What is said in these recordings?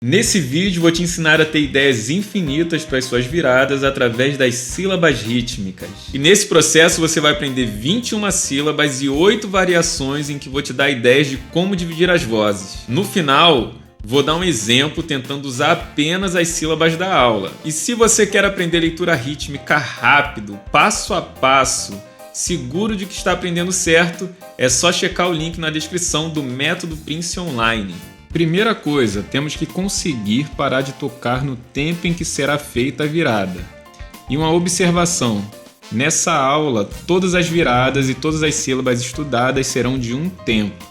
Nesse vídeo vou te ensinar a ter ideias infinitas para as suas viradas através das sílabas rítmicas. E nesse processo você vai aprender 21 sílabas e 8 variações em que vou te dar ideias de como dividir as vozes. No final, vou dar um exemplo tentando usar apenas as sílabas da aula. E se você quer aprender leitura rítmica rápido, passo a passo, seguro de que está aprendendo certo, é só checar o link na descrição do método Prince Online. Primeira coisa, temos que conseguir parar de tocar no tempo em que será feita a virada. E uma observação, nessa aula, todas as viradas e todas as sílabas estudadas serão de um tempo.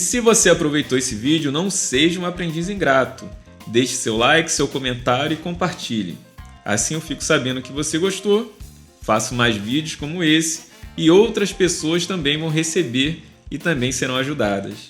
se você aproveitou esse vídeo, não seja um aprendiz ingrato. Deixe seu like, seu comentário e compartilhe. Assim eu fico sabendo que você gostou, faço mais vídeos como esse e outras pessoas também vão receber e também serão ajudadas.